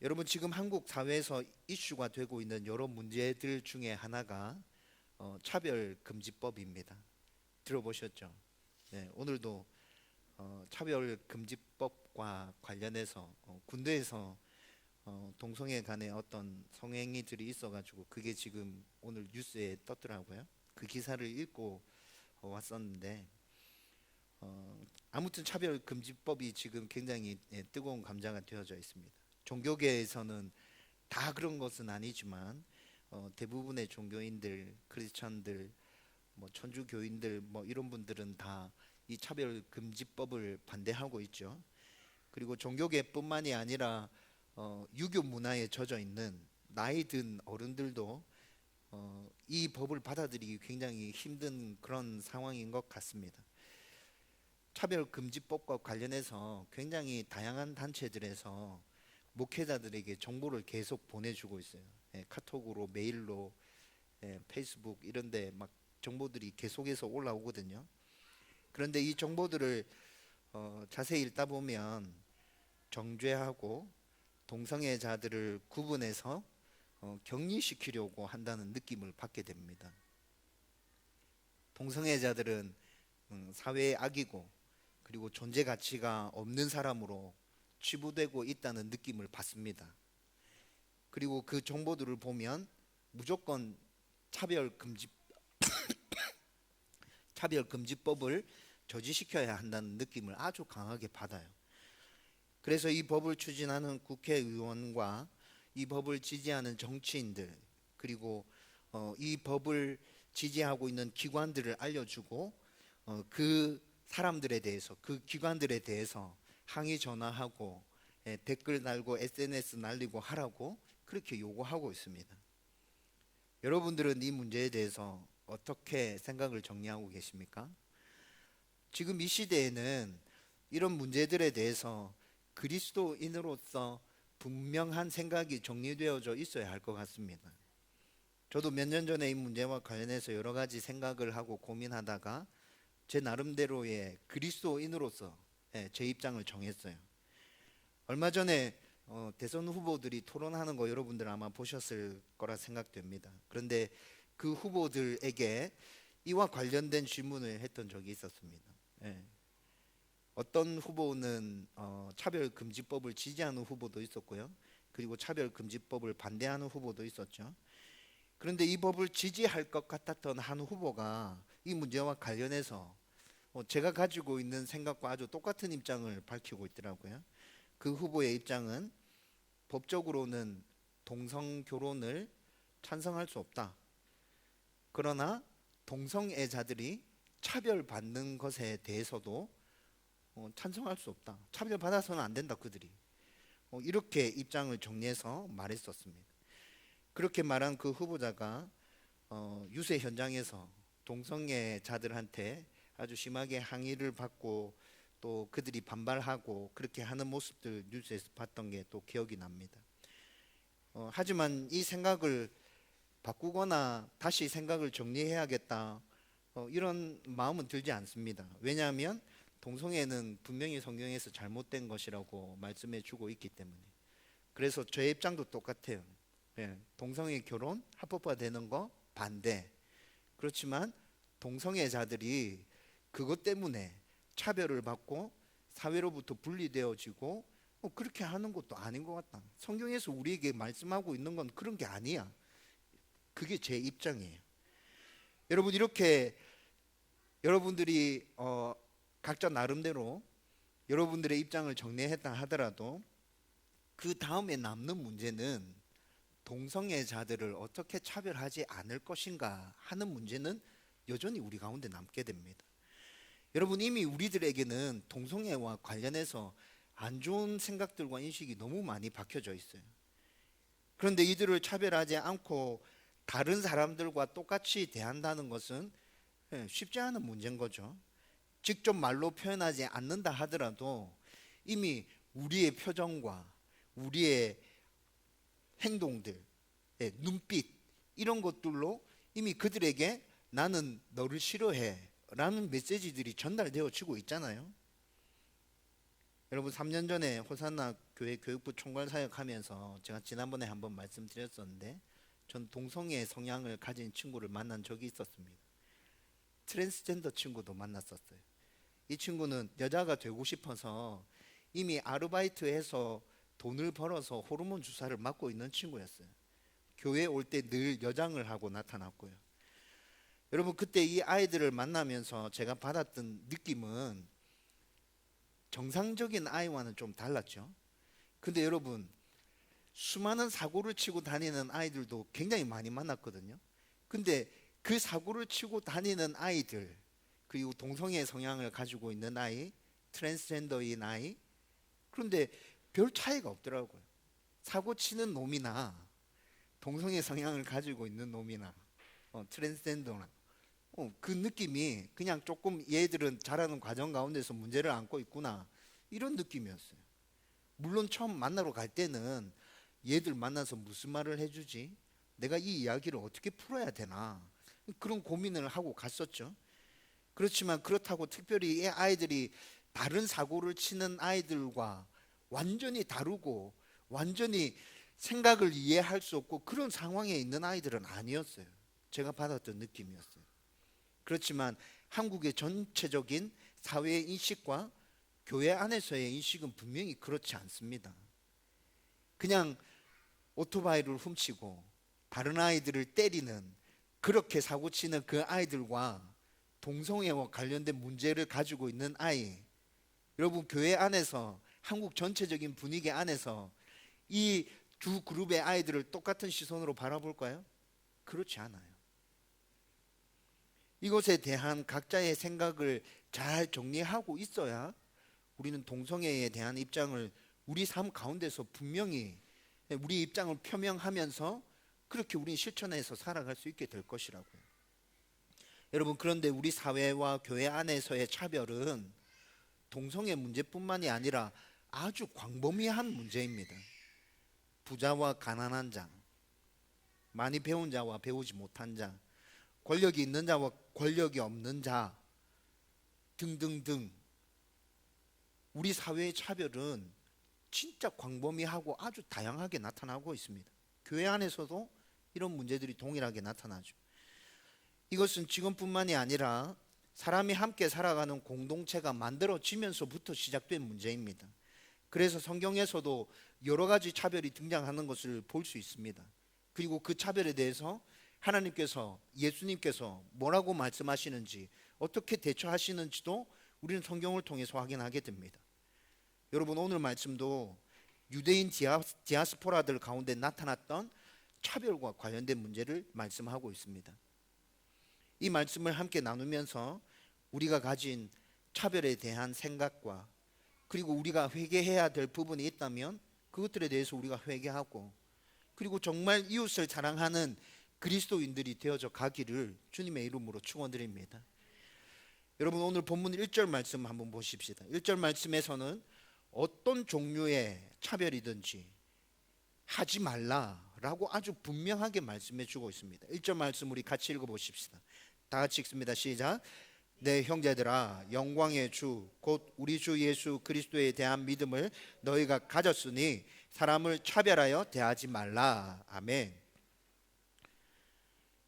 여러분, 지금 한국 사회에서 이슈가 되고 있는 여러 문제들 중에 하나가 차별금지법입니다. 들어보셨죠? 네, 오늘도 차별금지법과 관련해서 군대에서 동성애 간의 어떤 성행위들이 있어가지고 그게 지금 오늘 뉴스에 떴더라고요. 그 기사를 읽고 왔었는데 아무튼 차별금지법이 지금 굉장히 뜨거운 감자가 되어져 있습니다. 종교계에서는 다 그런 것은 아니지만 대부분의 종교인들, 크리스천들, 뭐 천주교인들 뭐 이런 분들은 다 이 차별금지법을 반대하고 있죠. 그리고 종교계뿐만이 아니라 유교 문화에 젖어 있는 나이 든 어른들도 이 법을 받아들이기 굉장히 힘든 그런 상황인 것 같습니다. 차별금지법과 관련해서 굉장히 다양한 단체들에서 목회자들에게 정보를 계속 보내주고 있어요. 카톡으로, 메일로, 페이스북 이런데 막 정보들이 계속해서 올라오거든요. 그런데 이 정보들을 자세히 읽다 보면 정죄하고 동성애자들을 구분해서 격리시키려고 한다는 느낌을 받게 됩니다. 동성애자들은 사회의 악이고 그리고 존재 가치가 없는 사람으로 치부되고 있다는 느낌을 받습니다. 그리고 그 정보들을 보면 무조건 차별금지, 차별금지법을 저지시켜야 한다는 느낌을 아주 강하게 받아요. 그래서 이 법을 추진하는 국회의원과 이 법을 지지하는 정치인들, 그리고 이 법을 지지하고 있는 기관들을 알려주고 그 사람들에 대해서, 그 기관들에 대해서 항의 전화하고 댓글 달고 SNS 날리고 하라고 그렇게 요구하고 있습니다. 여러분들은 이 문제에 대해서 어떻게 생각을 정리하고 계십니까? 지금 이 시대에는 이런 문제들에 대해서 그리스도인으로서 분명한 생각이 정리되어져 있어야 할 것 같습니다. 저도 몇 년 전에 이 문제와 관련해서 여러 가지 생각을 하고 고민하다가 제 나름대로의 그리스도인으로서 제 입장을 정했어요. 얼마 전에 대선 후보들이 토론하는 거 여러분들 아마 보셨을 거라 생각됩니다. 그런데 그 후보들에게 이와 관련된 질문을 했던 적이 있었습니다. 어떤 후보는 차별금지법을 지지하는 후보도 있었고요. 그리고 차별금지법을 반대하는 후보도 있었죠. 그런데 이 법을 지지할 것 같았던 한 후보가 이 문제와 관련해서 제가 가지고 있는 생각과 아주 똑같은 입장을 밝히고 있더라고요. 그 후보의 입장은 법적으로는 동성 결혼을 찬성할 수 없다. 그러나 동성애자들이 차별받는 것에 대해서도 찬성할 수 없다. 차별받아서는 안 된다, 그들이. 이렇게 입장을 정리해서 말했었습니다. 그렇게 말한 그 후보자가 유세 현장에서 동성애자들한테 아주 심하게 항의를 받고 또 그들이 반발하고 그렇게 하는 모습들 뉴스에서 봤던 게 또 기억이 납니다. 하지만 이 생각을 바꾸거나 다시 생각을 정리해야겠다 이런 마음은 들지 않습니다. 왜냐하면 동성애는 분명히 성경에서 잘못된 것이라고 말씀해 주고 있기 때문에. 그래서 저의 입장도 똑같아요. 동성애 결혼 합법화되는 거 반대. 그렇지만 동성애자들이 그것 때문에 차별을 받고 사회로부터 분리되어지고 그렇게 하는 것도 아닌 것 같다. 성경에서 우리에게 말씀하고 있는 건 그런 게 아니야. 그게 제 입장이에요. 여러분, 이렇게 여러분들이 각자 나름대로 여러분들의 입장을 정리했다 하더라도 그 다음에 남는 문제는 동성애자들을 어떻게 차별하지 않을 것인가 하는 문제는 여전히 우리 가운데 남게 됩니다. 여러분, 이미 우리들에게는 동성애와 관련해서 안 좋은 생각들과 인식이 너무 많이 박혀져 있어요. 그런데 이들을 차별하지 않고 다른 사람들과 똑같이 대한다는 것은 쉽지 않은 문제인 거죠. 직접 말로 표현하지 않는다 하더라도 이미 우리의 표정과 우리의 행동들, 눈빛 이런 것들로 이미 그들에게 나는 너를 싫어해 라는 메시지들이 전달되어지고 있잖아요. 여러분, 3년 전에 호산나 교회 교육부 총괄 사역하면서 제가 지난번에 한번 말씀드렸었는데, 전 동성애 성향을 가진 친구를 만난 적이 있었습니다. 트랜스젠더 친구도 만났었어요. 이 친구는 여자가 되고 싶어서 이미 아르바이트해서 돈을 벌어서 호르몬 주사를 맞고 있는 친구였어요. 교회에 올 때 늘 여장을 하고 나타났고요. 여러분, 그때 이 아이들을 만나면서 제가 받았던 느낌은 정상적인 아이와는 좀 달랐죠. 근데 여러분, 수많은 사고를 치고 다니는 아이들도 굉장히 많이 만났거든요. 근데 그 사고를 치고 다니는 아이들, 그리고 동성애 성향을 가지고 있는 아이, 트랜스젠더인 아이, 그런데 별 차이가 없더라고요. 사고 치는 놈이나 동성애 성향을 가지고 있는 놈이나 트랜스젠더나 그 느낌이 그냥 조금 얘들은 자라는 과정 가운데서 문제를 안고 있구나, 이런 느낌이었어요. 물론 처음 만나러 갈 때는 얘들 만나서 무슨 말을 해주지? 내가 이 이야기를 어떻게 풀어야 되나? 그런 고민을 하고 갔었죠. 그렇지만 그렇다고 특별히 이 아이들이 다른 사고를 치는 아이들과 완전히 다르고 완전히 생각을 이해할 수 없고 그런 상황에 있는 아이들은 아니었어요. 제가 받았던 느낌이었어요. 그렇지만 한국의 전체적인 사회의 인식과 교회 안에서의 인식은 분명히 그렇지 않습니다. 그냥 오토바이를 훔치고 다른 아이들을 때리는, 그렇게 사고치는 그 아이들과 동성애와 관련된 문제를 가지고 있는 아이, 여러분, 교회 안에서, 한국 전체적인 분위기 안에서 이 두 그룹의 아이들을 똑같은 시선으로 바라볼까요? 그렇지 않아요. 이것에 대한 각자의 생각을 잘 정리하고 있어야 우리는 동성애에 대한 입장을 우리 삶 가운데서 분명히 우리 입장을 표명하면서 그렇게 우리는 실천해서 살아갈 수 있게 될 것이라고요. 여러분, 그런데 우리 사회와 교회 안에서의 차별은 동성애 문제뿐만이 아니라 아주 광범위한 문제입니다. 부자와 가난한 자, 많이 배운 자와 배우지 못한 자, 권력이 있는 자와 권력이 없는 자 등등등, 우리 사회의 차별은 진짜 광범위하고 아주 다양하게 나타나고 있습니다. 교회 안에서도 이런 문제들이 동일하게 나타나죠. 이것은 지금뿐만이 아니라 사람이 함께 살아가는 공동체가 만들어지면서부터 시작된 문제입니다. 그래서 성경에서도 여러 가지 차별이 등장하는 것을 볼 수 있습니다. 그리고 그 차별에 대해서 하나님께서, 예수님께서 뭐라고 말씀하시는지, 어떻게 대처하시는지도 우리는 성경을 통해서 확인하게 됩니다. 여러분, 오늘 말씀도 유대인 디아스포라들 가운데 나타났던 차별과 관련된 문제를 말씀하고 있습니다. 이 말씀을 함께 나누면서 우리가 가진 차별에 대한 생각과, 그리고 우리가 회개해야 될 부분이 있다면 그것들에 대해서 우리가 회개하고, 그리고 정말 이웃을 사랑하는 그리스도인들이 되어져 가기를 주님의 이름으로 축원드립니다. 여러분, 오늘 본문 1절 말씀 한번 보십시다. 1절 말씀에서는 어떤 종류의 차별이든지 하지 말라라고 아주 분명하게 말씀해 주고 있습니다. 1절 말씀 우리 같이 읽어보십시다. 다 같이 읽습니다. 시작. 내 형제들아, 영광의 주 곧 우리 주 예수 그리스도에 대한 믿음을 너희가 가졌으니 사람을 차별하여 대하지 말라. 아멘.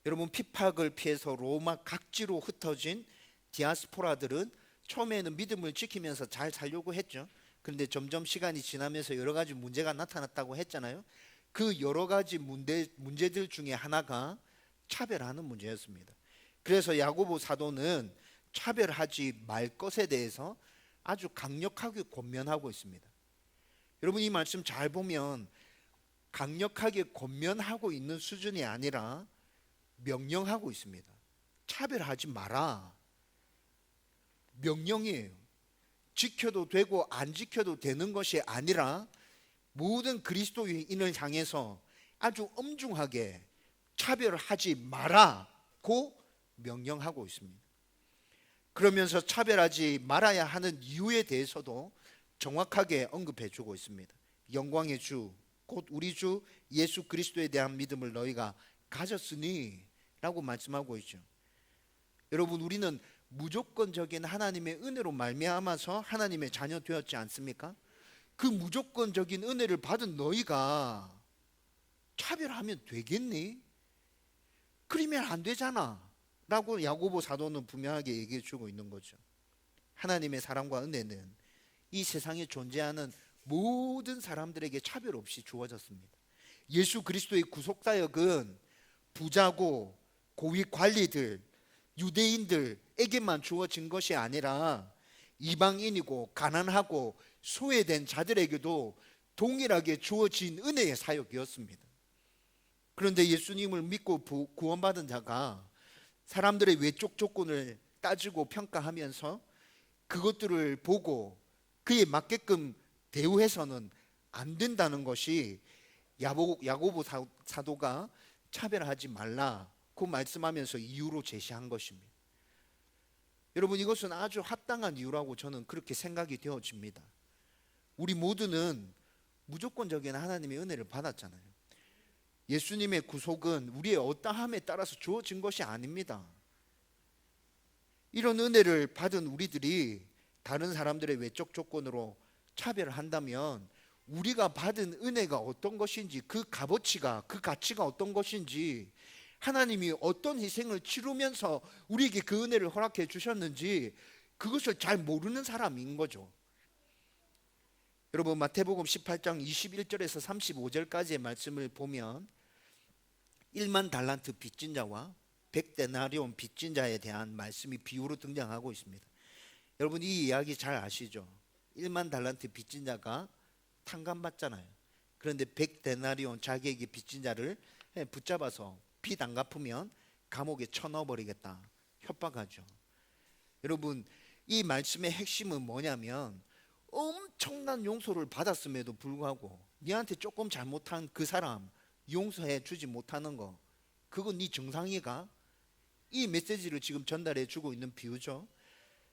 여러분, 핍박을 피해서 로마 각지로 흩어진 디아스포라들은 처음에는 믿음을 지키면서 잘 살려고 했죠. 그런데 점점 시간이 지나면서 여러 가지 문제가 나타났다고 했잖아요. 그 여러 가지 문제들 중에 하나가 차별하는 문제였습니다. 그래서 야고보 사도는 차별하지 말 것에 대해서 아주 강력하게 권면하고 있습니다. 여러분, 이 말씀 잘 보면 강력하게 권면하고 있는 수준이 아니라 명령하고 있습니다. 차별하지 마라. 명령이에요. 지켜도 되고 안 지켜도 되는 것이 아니라 모든 그리스도인을 향해서 아주 엄중하게 차별하지 마라고 명령하고 있습니다. 그러면서 차별하지 말아야 하는 이유에 대해서도 정확하게 언급해 주고 있습니다. 영광의 주 곧 우리 주 예수 그리스도에 대한 믿음을 너희가 가졌으니 라고 말씀하고 있죠. 여러분, 우리는 무조건적인 하나님의 은혜로 말미암아서 하나님의 자녀 되었지 않습니까? 그 무조건적인 은혜를 받은 너희가 차별하면 되겠니? 그러면 안 되잖아 라고 야고보 사도는 분명하게 얘기해 주고 있는 거죠. 하나님의 사랑과 은혜는 이 세상에 존재하는 모든 사람들에게 차별 없이 주어졌습니다. 예수 그리스도의 구속사역은 부자고 고위 관리들, 유대인들에게만 주어진 것이 아니라 이방인이고 가난하고 소외된 자들에게도 동일하게 주어진 은혜의 사역이었습니다. 그런데 예수님을 믿고 구원받은 자가 사람들의 외적 조건을 따지고 평가하면서 그것들을 보고 그에 맞게끔 대우해서는 안 된다는 것이 야고보 사도가 차별하지 말라고 말씀하면서 이유로 제시한 것입니다. 여러분, 이것은 아주 합당한 이유라고 저는 그렇게 생각이 되어집니다. 우리 모두는 무조건적인 하나님의 은혜를 받았잖아요. 예수님의 구속은 우리의 어떠함에 따라서 주어진 것이 아닙니다. 이런 은혜를 받은 우리들이 다른 사람들의 외적 조건으로 차별을 한다면 우리가 받은 은혜가 어떤 것인지, 그 가치가 어떤 것인지, 하나님이 어떤 희생을 치르면서 우리에게 그 은혜를 허락해 주셨는지 그것을 잘 모르는 사람인 거죠. 여러분, 마태복음 18장 21절에서 35절까지의 말씀을 보면 1만 달란트 빚진 자와 100데나리온 빚진 자에 대한 말씀이 비유로 등장하고 있습니다. 여러분, 이 이야기 잘 아시죠? 1만 달란트 빚진 자가 탕감받잖아요. 그런데 100데나리온 자기에게 빚진 자를 붙잡아서 빚 안 갚으면 감옥에 쳐넣어버리겠다 협박하죠. 여러분, 이 말씀의 핵심은 뭐냐면 엄청난 용서를 받았음에도 불구하고 니한테 조금 잘못한 그 사람 용서해 주지 못하는 거, 그건 네 정상이가? 이 메시지를 지금 전달해 주고 있는 비유죠.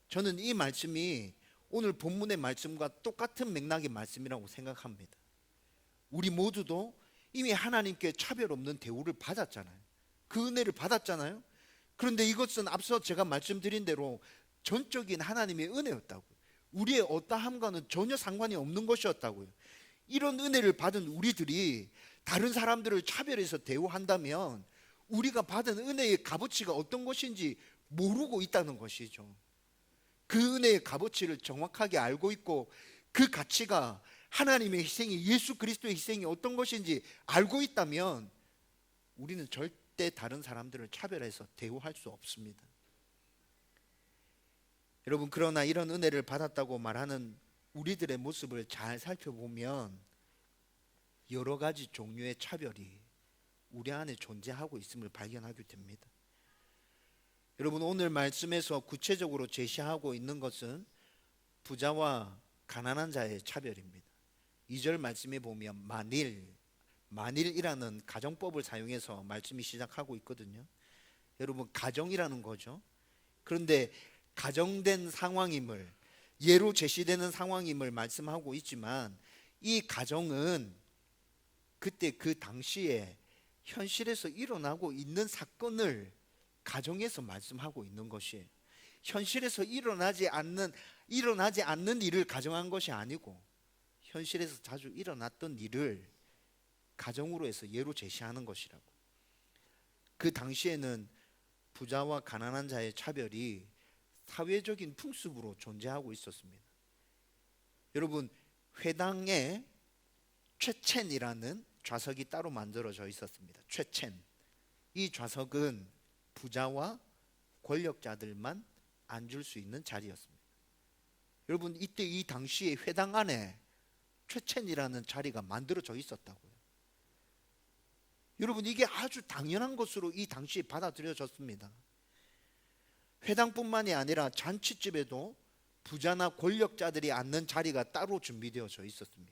저는 이 말씀이 오늘 본문의 말씀과 똑같은 맥락의 말씀이라고 생각합니다. 우리 모두도 이미 하나님께 차별 없는 대우를 받았잖아요. 그 은혜를 받았잖아요. 그런데 이것은 앞서 제가 말씀드린 대로 전적인 하나님의 은혜였다고요. 우리의 어떠함과는 전혀 상관이 없는 것이었다고요. 이런 은혜를 받은 우리들이 다른 사람들을 차별해서 대우한다면 우리가 받은 은혜의 값어치가 어떤 것인지 모르고 있다는 것이죠. 그 은혜의 값어치를 정확하게 알고 있고 그 가치가 하나님의 희생이, 예수 그리스도의 희생이 어떤 것인지 알고 있다면 우리는 절대 다른 사람들을 차별해서 대우할 수 없습니다. 여러분, 그러나 이런 은혜를 받았다고 말하는 우리들의 모습을 잘 살펴보면 여러 가지 종류의 차별이 우리 안에 존재하고 있음을 발견하게 됩니다. 여러분, 오늘 말씀에서 구체적으로 제시하고 있는 것은 부자와 가난한 자의 차별입니다. 2절 말씀에 보면 만일이라는 가정법을 사용해서 말씀이 시작하고 있거든요. 여러분, 가정이라는 거죠. 그런데 가정된 상황임을, 예로 제시되는 상황임을 말씀하고 있지만 이 가정은 그때 그 당시에 현실에서 일어나고 있는 사건을 가정에서 말씀하고 있는 것이에요. 현실에서 일어나지 않는 일을 가정한 것이 아니고 현실에서 자주 일어났던 일을 가정으로 해서 예로 제시하는 것이라고. 그 당시에는 부자와 가난한 자의 차별이 사회적인 풍습으로 존재하고 있었습니다. 여러분, 회당에 최첸이라는 좌석이 따로 만들어져 있었습니다. 최첸. 이 좌석은 부자와 권력자들만 앉을 수 있는 자리였습니다. 여러분, 이때 이 당시에 회당 안에 최첸이라는 자리가 만들어져 있었다고요. 여러분, 이게 아주 당연한 것으로 이 당시에 받아들여졌습니다. 회당뿐만이 아니라 잔치집에도 부자나 권력자들이 앉는 자리가 따로 준비되어져 있었습니다.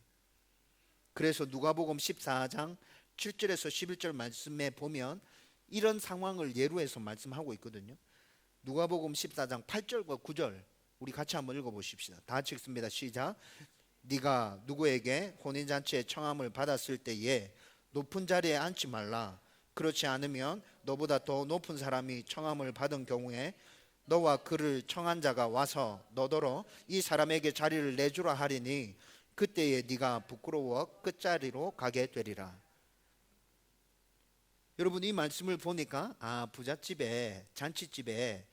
그래서 누가복음 14장 7절에서 11절 말씀에 보면 이런 상황을 예로 해서 말씀하고 있거든요. 누가복음 14장 8절과 9절 우리 같이 한번 읽어보십시다. 다 같이 읽습니다. 시작. 네가 누구에게 혼인잔치에 청함을 받았을 때에 높은 자리에 앉지 말라. 그렇지 않으면 너보다 더 높은 사람이 청함을 받은 경우에 너와 그를 청한 자가 와서 너더러 이 사람에게 자리를 내주라 하리니 그때에 네가 부끄러워 끝자리로 가게 되리라. 여러분, 이 말씀을 보니까 부잣집에, 잔치집에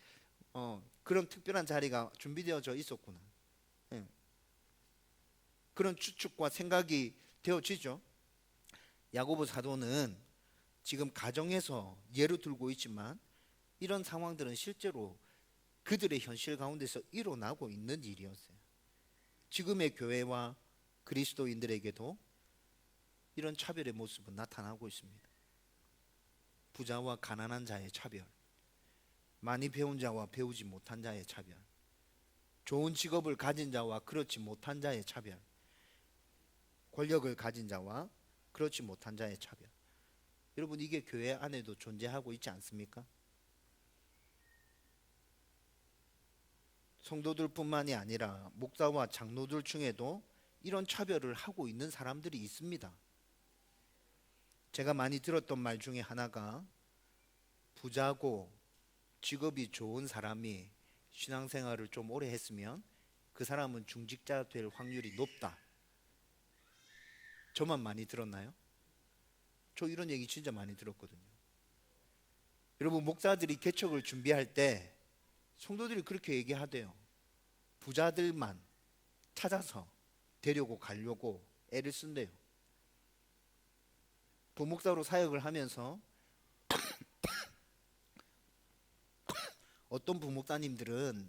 그런 특별한 자리가 준비되어져 있었구나. 예. 그런 추측과 생각이 되어지죠. 야고보 사도는 지금 가정에서 예로 들고 있지만 이런 상황들은 실제로 그들의 현실 가운데서 일어나고 있는 일이었어요. 지금의 교회와 그리스도인들에게도 이런 차별의 모습은 나타나고 있습니다. 부자와 가난한 자의 차별, 많이 배운 자와 배우지 못한 자의 차별, 좋은 직업을 가진 자와 그렇지 못한 자의 차별, 권력을 가진 자와 그렇지 못한 자의 차별. 여러분, 이게 교회 안에도 존재하고 있지 않습니까? 성도들뿐만이 아니라 목사와 장로들 중에도 이런 차별을 하고 있는 사람들이 있습니다. 제가 많이 들었던 말 중에 하나가, 부자고 직업이 좋은 사람이 신앙생활을 좀 오래 했으면 그 사람은 중직자 될 확률이 높다. 저만 많이 들었나요? 저 이런 얘기 진짜 많이 들었거든요. 여러분, 목사들이 개척을 준비할 때 성도들이 그렇게 얘기하대요. 부자들만 찾아서 데리고 가려고 애를 쓴대요. 부목사로 사역을 하면서 어떤 부목사님들은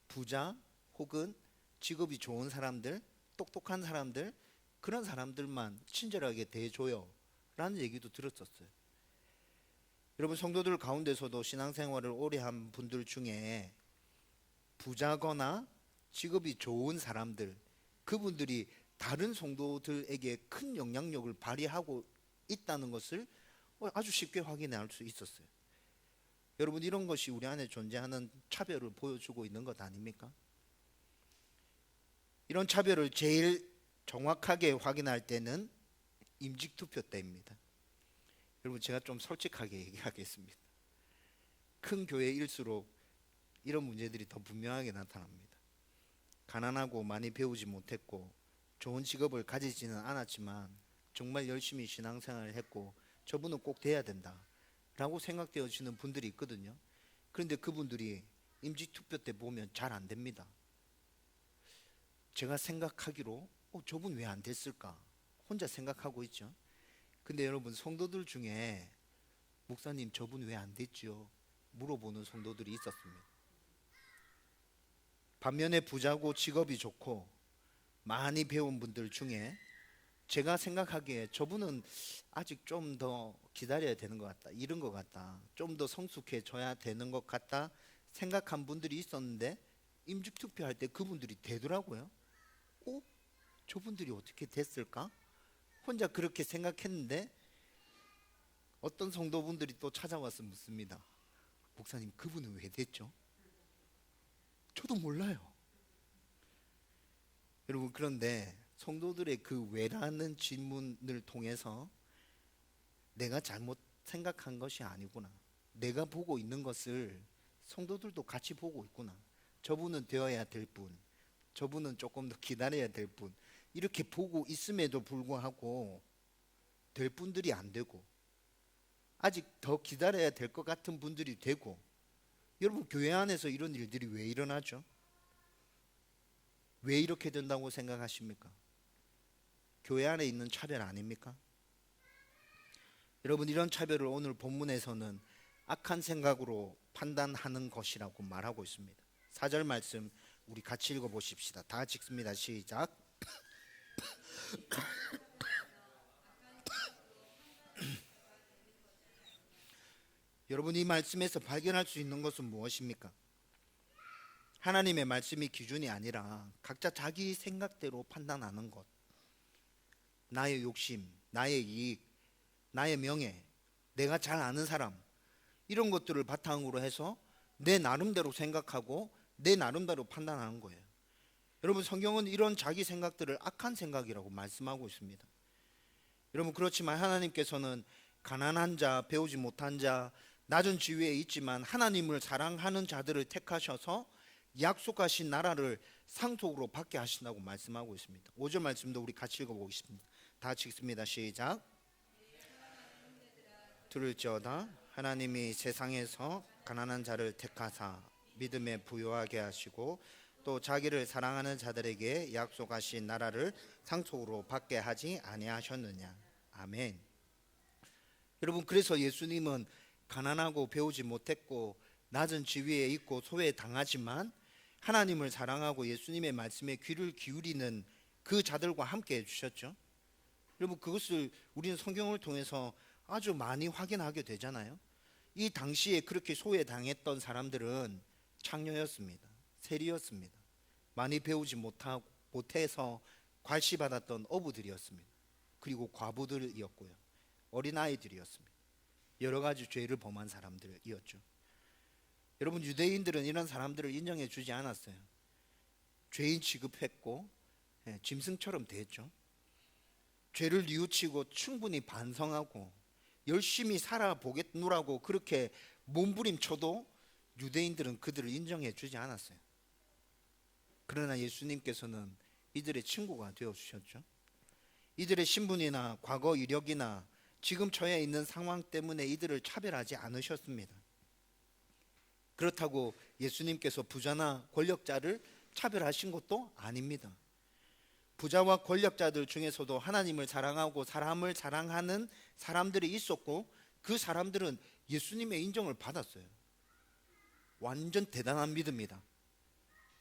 부자 혹은 직업이 좋은 사람들, 똑똑한 사람들, 그런 사람들만 친절하게 대해줘요 라는 얘기도 들었었어요. 여러분, 성도들 가운데서도 신앙생활을 오래 한 분들 중에 부자거나 직업이 좋은 사람들, 그분들이 다른 성도들에게 큰 영향력을 발휘하고 있다는 것을 아주 쉽게 확인할 수 있었어요. 여러분, 이런 것이 우리 안에 존재하는 차별을 보여주고 있는 것 아닙니까? 이런 차별을 제일 정확하게 확인할 때는 임직투표 때입니다. 여러분, 제가 좀 솔직하게 얘기하겠습니다. 큰 교회일수록 이런 문제들이 더 분명하게 나타납니다. 가난하고 많이 배우지 못했고 좋은 직업을 가지지는 않았지만 정말 열심히 신앙생활을 했고 저분은 꼭 돼야 된다 라고 생각되어지는 분들이 있거든요. 그런데 그분들이 임직투표 때 보면 잘 안 됩니다. 제가 생각하기로 저분 왜 안 됐을까 혼자 생각하고 있죠. 근데 여러분, 성도들 중에 목사님 저분 왜 안 됐죠? 물어보는 성도들이 있었습니다. 반면에 부자고 직업이 좋고 많이 배운 분들 중에 제가 생각하기에 저분은 아직 좀 더 기다려야 되는 것 같다, 이런 것 같다, 좀 더 성숙해져야 되는 것 같다 생각한 분들이 있었는데 임직투표할 때 그분들이 되더라고요. 저분들이 어떻게 됐을까? 혼자 그렇게 생각했는데 어떤 성도분들이 또 찾아와서 묻습니다. 목사님, 그분은 왜 됐죠? 저도 몰라요. 여러분, 그런데 성도들의 그 왜라는 질문을 통해서 내가 잘못 생각한 것이 아니구나, 내가 보고 있는 것을 성도들도 같이 보고 있구나, 저분은 되어야 될 분, 저분은 조금 더 기다려야 될 분, 이렇게 보고 있음에도 불구하고 될 분들이 안 되고 아직 더 기다려야 될 것 같은 분들이 되고. 여러분, 교회 안에서 이런 일들이 왜 일어나죠? 왜 이렇게 된다고 생각하십니까? 교회 안에 있는 차별 아닙니까? 여러분, 이런 차별을 오늘 본문에서는 악한 생각으로 판단하는 것이라고 말하고 있습니다. 4절 말씀 우리 같이 읽어보십시다. 다 같이 읽습니다. 시작. 여러분, 이 말씀에서 발견할 수 있는 것은 무엇입니까? 하나님의 말씀이 기준이 아니라 각자 자기 생각대로 판단하는 것, 나의 욕심, 나의 이익, 나의 명예, 내가 잘 아는 사람, 이런 것들을 바탕으로 해서 내 나름대로 생각하고 내 나름대로 판단하는 거예요. 여러분, 성경은 이런 자기 생각들을 악한 생각이라고 말씀하고 있습니다. 여러분, 그렇지만 하나님께서는 가난한 자, 배우지 못한 자, 낮은 지위에 있지만 하나님을 사랑하는 자들을 택하셔서 약속하신 나라를 상속으로 받게 하신다고 말씀하고 있습니다. 5절 말씀도 우리 같이 읽어보겠습니다. 다 같이 읽습니다. 시작. 들을지어다 하나님이 세상에서 가난한 자를 택하사 믿음에 부요하게 하시고 또 자기를 사랑하는 자들에게 약속하신 나라를 상속으로 받게 하지 아니하셨느냐. 아멘. 여러분, 그래서 예수님은 가난하고 배우지 못했고 낮은 지위에 있고 소외당하지만 하나님을 사랑하고 예수님의 말씀에 귀를 기울이는 그 자들과 함께 해주셨죠. 여러분, 그것을 우리는 성경을 통해서 아주 많이 확인하게 되잖아요. 이 당시에 그렇게 소외당했던 사람들은 창녀였습니다. 세리였습니다. 많이 배우지 못해서 괄시받았던 어부들이었습니다. 그리고 과부들이었고요, 어린아이들이었습니다. 여러 가지 죄를 범한 사람들이었죠. 여러분, 유대인들은 이런 사람들을 인정해 주지 않았어요. 죄인 취급했고 짐승처럼 대했죠. 죄를 뉘우치고 충분히 반성하고 열심히 살아보겠노라고 그렇게 몸부림쳐도 유대인들은 그들을 인정해 주지 않았어요. 그러나 예수님께서는 이들의 친구가 되어주셨죠. 이들의 신분이나 과거 이력이나 지금 처해 있는 상황 때문에 이들을 차별하지 않으셨습니다. 그렇다고 예수님께서 부자나 권력자를 차별하신 것도 아닙니다. 부자와 권력자들 중에서도 하나님을 사랑하고 사람을 사랑하는 사람들이 있었고 그 사람들은 예수님의 인정을 받았어요. 완전 대단한 믿음이다.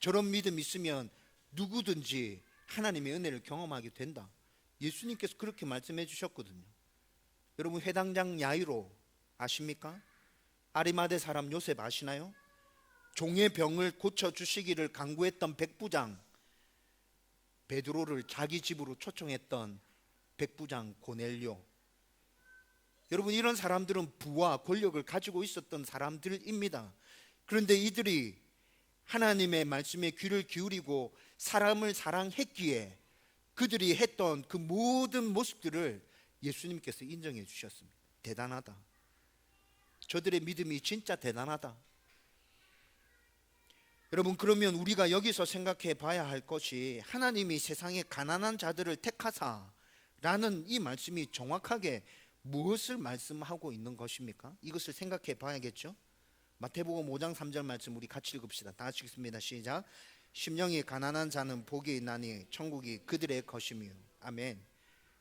저런 믿음 있으면 누구든지 하나님의 은혜를 경험하게 된다. 예수님께서 그렇게 말씀해 주셨거든요. 여러분, 회당장 야이로 아십니까? 아리마대 사람 요셉 아시나요? 종의 병을 고쳐주시기를 간구했던 백부장 베드로를 자기 집으로 초청했던 백부장 고넬료. 여러분, 이런 사람들은 부와 권력을 가지고 있었던 사람들입니다. 그런데 이들이 하나님의 말씀에 귀를 기울이고 사람을 사랑했기에 그들이 했던 그 모든 모습들을 예수님께서 인정해 주셨습니다. 대단하다. 저들의 믿음이 진짜 대단하다. 여러분, 그러면 우리가 여기서 생각해 봐야 할 것이 하나님이 세상에 가난한 자들을 택하사라는 이 말씀이 정확하게 무엇을 말씀하고 있는 것입니까? 이것을 생각해 봐야겠죠. 마태복음 5장 3절 말씀 우리 같이 읽읍시다. 다 같이 읽습니다. 시작. 심령이 가난한 자는 복이 있나니 천국이 그들의 것이며. 아멘.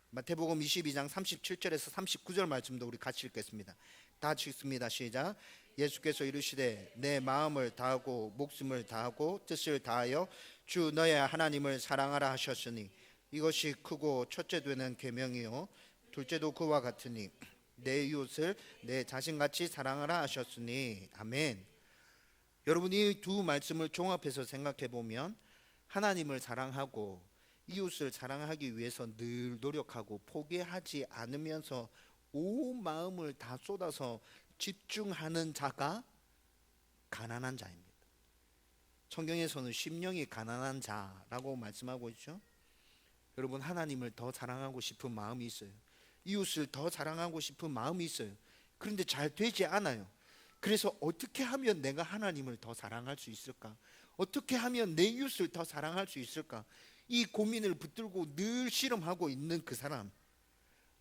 마태복음 22장 37절에서 39절 말씀도 우리 같이 읽겠습니다. 다 같이 읽습니다. 시작. 예수께서 이르시되 내 마음을 다하고 목숨을 다하고 뜻을 다하여 주 너의 하나님을 사랑하라 하셨으니 이것이 크고 첫째 되는 계명이요 둘째도 그와 같으니 내 이웃을 내 자신같이 사랑하라 하셨으니. 아멘. 여러분, 이 두 말씀을 종합해서 생각해 보면 하나님을 사랑하고 이웃을 사랑하기 위해서 늘 노력하고 포기하지 않으면서 온 마음을 다 쏟아서 집중하는 자가 가난한 자입니다. 성경에서는 심령이 가난한 자라고 말씀하고 있죠. 여러분, 하나님을 더 사랑하고 싶은 마음이 있어요. 이웃을 더 사랑하고 싶은 마음이 있어요. 그런데 잘 되지 않아요. 그래서 어떻게 하면 내가 하나님을 더 사랑할 수 있을까? 어떻게 하면 내 이웃을 더 사랑할 수 있을까? 이 고민을 붙들고 늘 실험하고 있는 그 사람,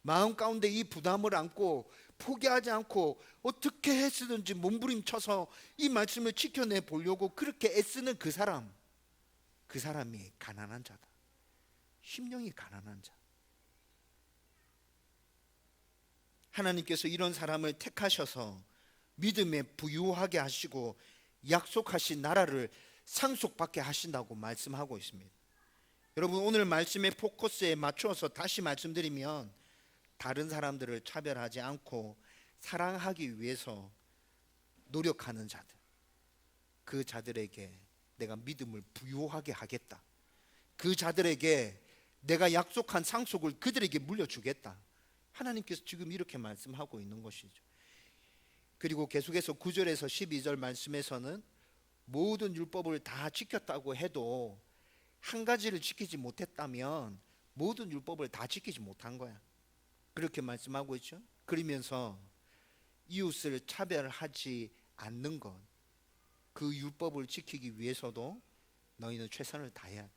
마음 가운데 이 부담을 안고 포기하지 않고 어떻게 했든지 몸부림쳐서 이 말씀을 지켜내 보려고 그렇게 애쓰는 그 사람, 그 사람이 가난한 자다. 심령이 가난한 자. 하나님께서 이런 사람을 택하셔서 믿음에 부유하게 하시고 약속하신 나라를 상속받게 하신다고 말씀하고 있습니다. 여러분, 오늘 말씀의 포커스에 맞추어서 다시 말씀드리면 다른 사람들을 차별하지 않고 사랑하기 위해서 노력하는 자들, 그 자들에게 내가 믿음을 부유하게 하겠다. 그 자들에게 내가 약속한 상속을 그들에게 물려주겠다. 하나님께서 지금 이렇게 말씀하고 있는 것이죠. 그리고 계속해서 9절에서 12절 말씀에서는 모든 율법을 다 지켰다고 해도 한 가지를 지키지 못했다면 모든 율법을 다 지키지 못한 거야. 그렇게 말씀하고 있죠. 그러면서 이웃을 차별하지 않는 것, 그 율법을 지키기 위해서도 너희는 최선을 다해야 돼.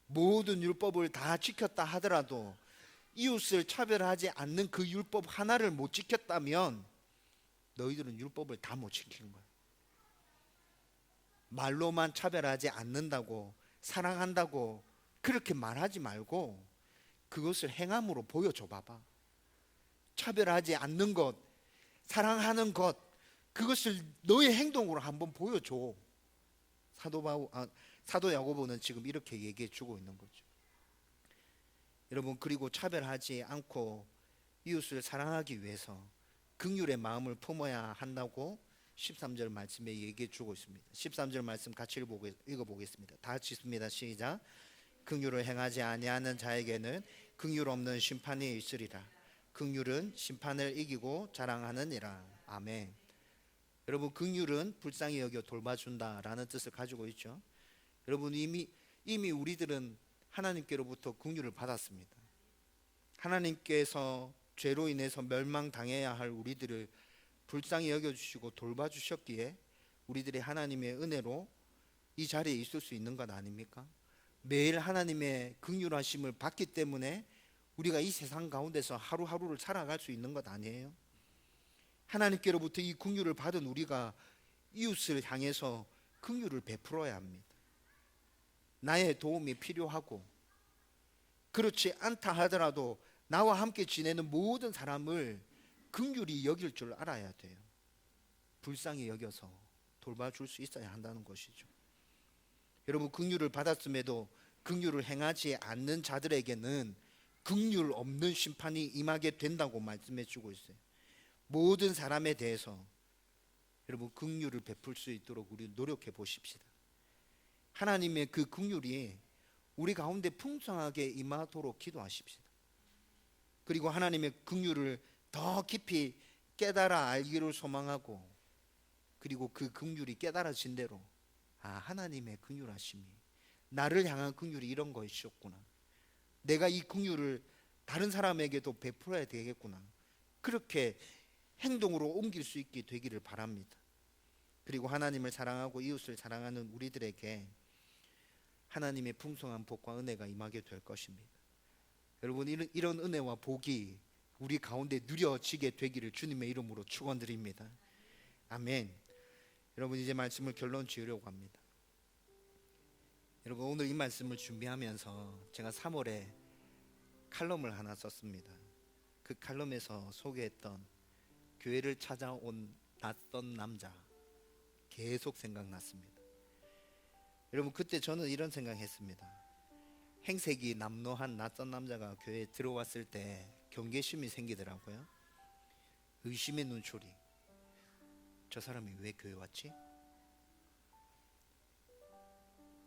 모든 율법을 다 지켰다 하더라도 이웃을 차별하지 않는 그 율법 하나를 못 지켰다면 너희들은 율법을 다 못 지키는 거야. 말로만 차별하지 않는다고, 사랑한다고 그렇게 말하지 말고 그것을 행함으로 보여줘 봐봐. 차별하지 않는 것, 사랑하는 것, 그것을 너의 행동으로 한번 보여줘. 사도 야고보는 지금 이렇게 얘기해 주고 있는 거죠. 여러분, 그리고 차별하지 않고 이웃을 사랑하기 위해서 긍휼의 마음을 품어야 한다고 13절 말씀에 얘기해 주고 있습니다. 13절 말씀 같이 읽어보겠습니다. 다 같이 읽습니다. 시작. 긍휼을 행하지 아니하는 자에게는 긍휼 없는 심판이 있으리라. 긍휼은 심판을 이기고 자랑하느니라. 아멘. 여러분, 긍휼은 불쌍히 여겨 돌봐준다라는 뜻을 가지고 있죠. 여러분, 이미 우리들은 하나님께로부터 긍휼을 받았습니다. 하나님께서 죄로 인해서 멸망당해야 할 우리들을 불쌍히 여겨주시고 돌봐주셨기에 우리들이 하나님의 은혜로 이 자리에 있을 수 있는 것 아닙니까? 매일 하나님의 긍휼하심을 받기 때문에 우리가 이 세상 가운데서 하루하루를 살아갈 수 있는 것 아니에요? 하나님께로부터 이 긍휼을 받은 우리가 이웃을 향해서 긍휼을 베풀어야 합니다. 나의 도움이 필요하고 그렇지 않다 하더라도 나와 함께 지내는 모든 사람을 긍휼히 여길 줄 알아야 돼요. 불쌍히 여겨서 돌봐줄 수 있어야 한다는 것이죠. 여러분, 긍휼을 받았음에도 긍휼을 행하지 않는 자들에게는 긍휼 없는 심판이 임하게 된다고 말씀해 주고 있어요. 모든 사람에 대해서 여러분 긍휼을 베풀 수 있도록 우리 노력해 보십시다. 하나님의 그 긍휼이 우리 가운데 풍성하게 임하도록 기도하십시다. 그리고 하나님의 긍휼을 더 깊이 깨달아 알기를 소망하고, 그리고 그 긍휼이 깨달아진 대로 하나님의 긍휼하심이, 나를 향한 긍휼이 이런 것이었구나, 내가 이 긍휼을 다른 사람에게도 베풀어야 되겠구나, 그렇게 행동으로 옮길 수 있게 되기를 바랍니다. 그리고 하나님을 사랑하고 이웃을 사랑하는 우리들에게 하나님의 풍성한 복과 은혜가 임하게 될 것입니다. 여러분, 이런 은혜와 복이 우리 가운데 누려지게 되기를 주님의 이름으로 축원드립니다. 아멘. 여러분, 이제 말씀을 결론 지으려고 합니다. 여러분, 오늘 이 말씀을 준비하면서 제가 3월에 칼럼을 하나 썼습니다. 그 칼럼에서 소개했던 교회를 찾아온 낯선 남자, 계속 생각났습니다. 여러분, 그때 저는 이런 생각했습니다. 행색이 남노한 낯선 남자가 교회에 들어왔을 때 경계심이 생기더라고요. 의심의 눈초리. 저 사람이 왜 교회 왔지?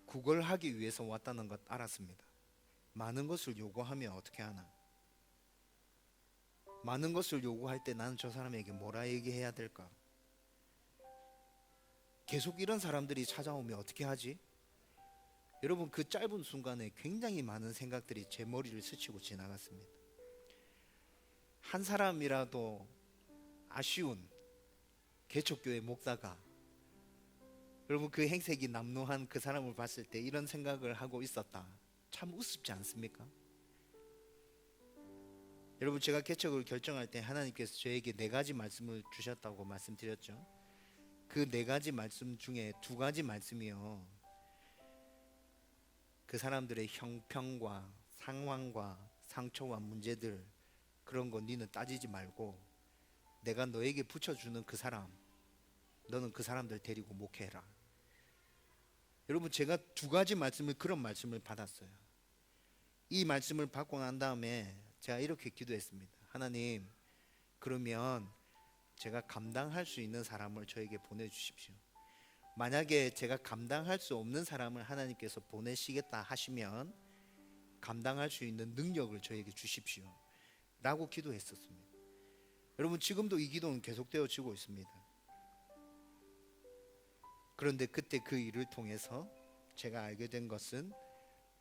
구걸하기 위해서 왔다는 것 알았습니다. 많은 것을 요구하면 어떻게 하나? 많은 것을 요구할 때 나는 저 사람에게 뭐라 얘기해야 될까? 계속 이런 사람들이 찾아오면 어떻게 하지? 여러분, 그 짧은 순간에 굉장히 많은 생각들이 제 머리를 스치고 지나갔습니다. 한 사람이라도 아쉬운 개척교회 목사가, 여러분, 그 행색이 남루한 그 사람을 봤을 때 이런 생각을 하고 있었다. 참 우습지 않습니까? 여러분, 제가 개척을 결정할 때 하나님께서 저에게 4가지 말씀을 주셨다고 말씀드렸죠. 그 4가지 말씀 중에 2가지 말씀이요, 그 사람들의 형평과 상황과 상처와 문제들, 그런 거 니는 따지지 말고 내가 너에게 붙여주는 그 사람, 너는 그 사람들 데리고 목회해라. 여러분, 제가 2가지 말씀을, 그런 말씀을 받았어요. 이 말씀을 받고 난 다음에 제가 이렇게 기도했습니다. 하나님, 그러면 제가 감당할 수 있는 사람을 저에게 보내주십시오. 만약에 제가 감당할 수 없는 사람을 하나님께서 보내시겠다 하시면 감당할 수 있는 능력을 저에게 주십시오 라고 기도했었습니다. 여러분, 지금도 이 기도는 계속되어지고 있습니다. 그런데 그때 그 일을 통해서 제가 알게 된 것은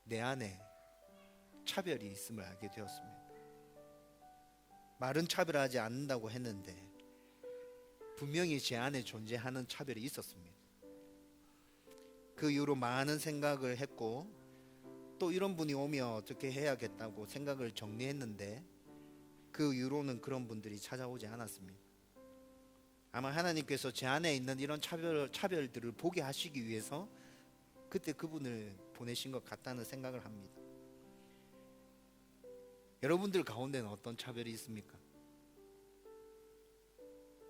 내 안에 차별이 있음을 알게 되었습니다. 말은 차별하지 않는다고 했는데 분명히 제 안에 존재하는 차별이 있었습니다. 그 이후로 많은 생각을 했고, 또 이런 분이 오면 어떻게 해야겠다고 생각을 정리했는데, 그 이후로는 그런 분들이 찾아오지 않았습니다. 아마 하나님께서 제 안에 있는 이런 차별들을 보게 하시기 위해서 그때 그분을 보내신 것 같다는 생각을 합니다. 여러분들 가운데는 어떤 차별이 있습니까?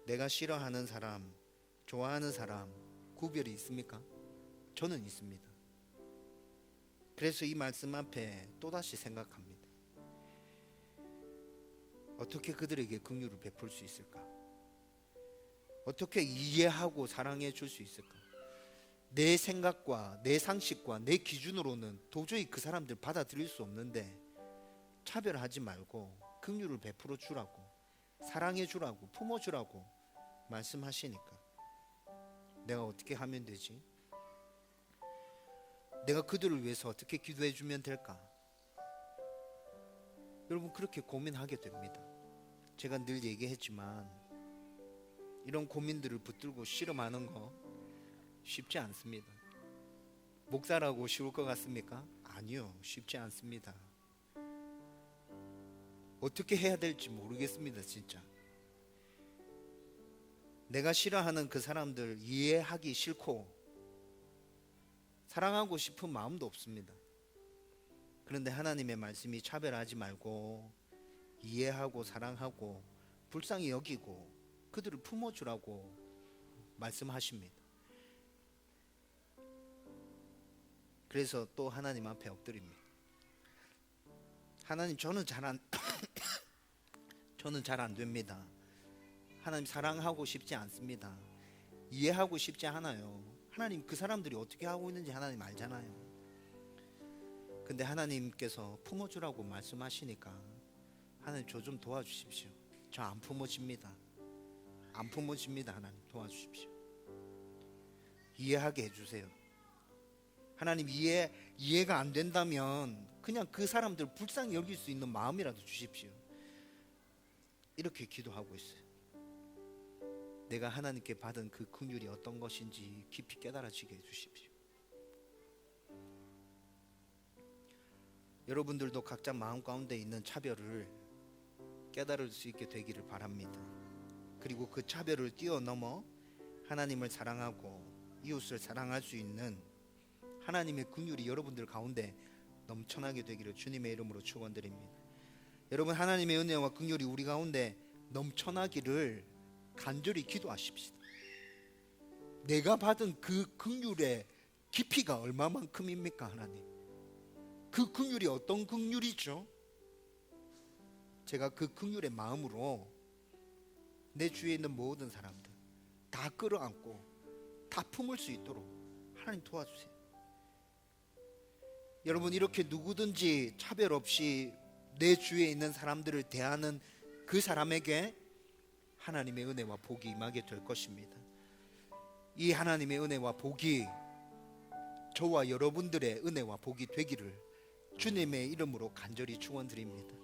내가 싫어하는 사람, 좋아하는 사람 구별이 있습니까? 저는 있습니다. 그래서 이 말씀 앞에 또다시 생각합니다. 어떻게 그들에게 긍휼을 베풀 수 있을까? 어떻게 이해하고 사랑해 줄 수 있을까? 내 생각과 내 상식과 내 기준으로는 도저히 그 사람들 받아들일 수 없는데, 차별하지 말고 긍휼을 베풀어 주라고, 사랑해 주라고, 품어 주라고 말씀하시니까 내가 어떻게 하면 되지? 내가 그들을 위해서 어떻게 기도해 주면 될까? 여러분, 그렇게 고민하게 됩니다. 제가 늘 얘기했지만 이런 고민들을 붙들고 씨름하는 거 쉽지 않습니다. 목사라고 쉬울 것 같습니까? 아니요, 쉽지 않습니다. 어떻게 해야 될지 모르겠습니다. 진짜 내가 싫어하는 그 사람들 이해하기 싫고 사랑하고 싶은 마음도 없습니다. 그런데 하나님의 말씀이 차별하지 말고 이해하고 사랑하고 불쌍히 여기고 그들을 품어주라고 말씀하십니다. 그래서 또 하나님 앞에 엎드립니다. 하나님, 저는 잘 안 됩니다. 하나님, 사랑하고 싶지 않습니다. 이해하고 싶지 않아요. 하나님, 그 사람들이 어떻게 하고 있는지 하나님 알잖아요. 근데 하나님께서 품어주라고 말씀하시니까 하나님, 저 좀 도와주십시오. 저 안 품어집니다. 안 품어집니다. 하나님, 도와주십시오. 이해하게 해주세요. 하나님, 이해가 안 된다면 그냥 그 사람들 불쌍히 여길 수 있는 마음이라도 주십시오. 이렇게 기도하고 있어요. 내가 하나님께 받은 그 긍휼이 어떤 것인지 깊이 깨달아지게 해주십시오. 여러분들도 각자 마음 가운데 있는 차별을 깨달을 수 있게 되기를 바랍니다. 그리고 그 차별을 뛰어넘어 하나님을 사랑하고 이웃을 사랑할 수 있는 하나님의 긍휼이 여러분들 가운데 넘쳐나게 되기를 주님의 이름으로 축원드립니다. 여러분, 하나님의 은혜와 긍휼이 우리 가운데 넘쳐나기를 간절히 기도하십시다. 내가 받은 그 긍휼의 깊이가 얼마만큼입니까? 하나님, 그 긍휼이 어떤 긍휼이죠? 제가 그 긍휼의 마음으로 내 주위에 있는 모든 사람들 다 끌어안고 다 품을 수 있도록 하나님 도와주세요. 여러분, 이렇게 누구든지 차별 없이 내 주위에 있는 사람들을 대하는 그 사람에게 하나님의 은혜와 복이 임하게 될 것입니다. 이 하나님의 은혜와 복이 저와 여러분들의 은혜와 복이 되기를 주님의 이름으로 간절히 축원드립니다.